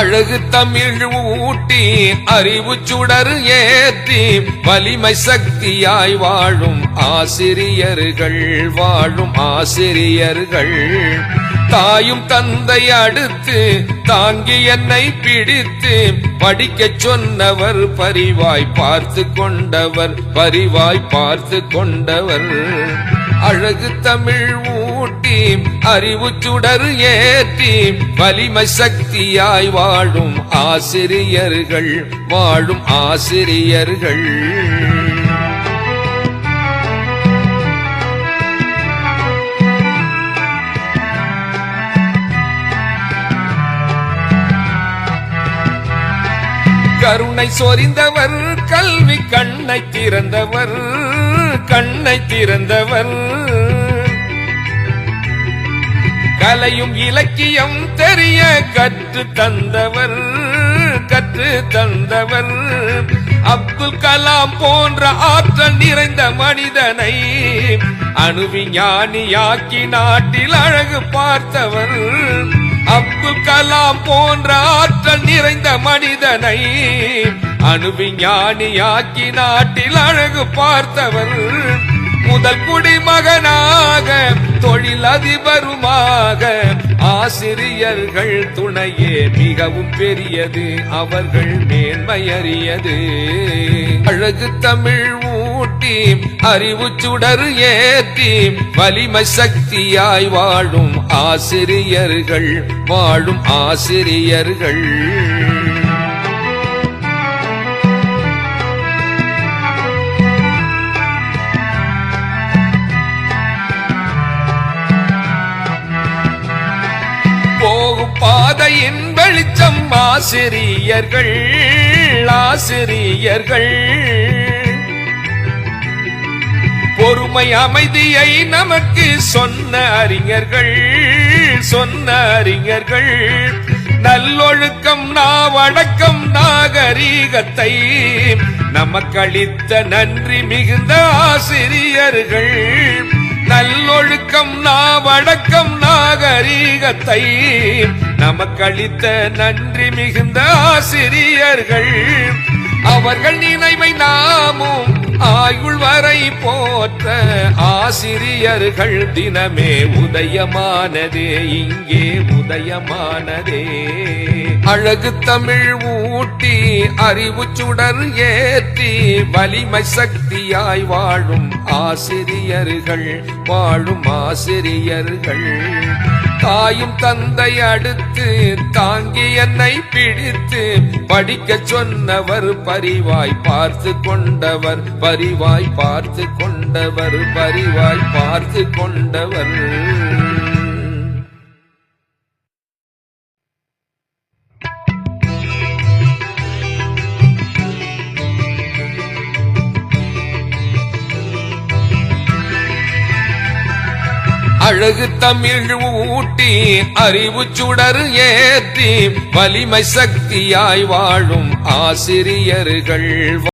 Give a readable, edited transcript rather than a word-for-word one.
அழகு தமிழ் ஊட்டி அறிவு சுடர் ஏற்றி வலிமை சக்தியாய் வாழும் ஆசிரியர்கள் தாயும் தந்தை அடுத்து தாங்கி என்னை பிடித்து படிக்கச் சொன்னவர் பரிவாய் பார்த்து கொண்டவர் அழகு தமிழ் ஊட்டி அறிவு சுடர் ஏற்றி வலிமை சக்தியாய் வாழும் ஆசிரியர்கள் கருணை சொரிந்தவர் கல்வி கண்ணை திறந்தவர் கலையும் இலக்கியம் தெரிய கற்று தந்தவர் அப்துல் கலாம் போன்ற ஆற்றல் நிறைந்த மனிதனை அணுவிஞ்ஞானியாக்கி நாட்டில் அழகு பார்த்தவர் அப்துல் கலாம் போன்ற ஆற்றல் நிறைந்த மனிதனை அணுவிஞ்ஞானியாக்கி நாட்டில் அழகு பார்த்தவர் முதல் குடிமகனாக தொழிலதிபருமாக ஆசிரியர்கள் துணையே மிகவும் பெரியது அவர்கள் மேன்மையறியது அழகு தமிழ் ஊட்டி அறிவு சுடர் ஏற்றி வலிமை சக்தியாய் வாழும் ஆசிரியர்கள் போகும் பாதையின் வெளிச்சம் ஆசிரியர்கள் பொறுமை அமைதியை நமக்கு சொன்ன அறிஞர்கள் நல்லொழுக்கம் நாவடக்கம் நாகரீகத்தை நமக்களித்த நன்றி மிகுந்த ஆசிரியர்கள் நல்லொழுக்கம் நாவடக்கம் நாகரீகத்தை நமக்களித்த நன்றி மிகுந்த ஆசிரியர்கள் அவர்கள் நினைவை நாமும் ஆயுள் வரை போற்ற ஆசிரியர்கள் தினமே உதயமானதே அழகு தமிழ் ஊட்டி அறிவு சுடர் ஏற்றி வலிமை சக்தியாய் வாழும் ஆசிரியர்கள் தாயும் தந்தை அடுத்து தாங்கி என்னை பிடித்து படிக்கச் சொன்னவர் பரிவாய் பார்த்து கொண்டவர் அழகு தமிழ் ஊட்டி அறிவு சுடர் ஏற்றி வலிமை சக்தியாய் வாழும் ஆசிரியர்கள்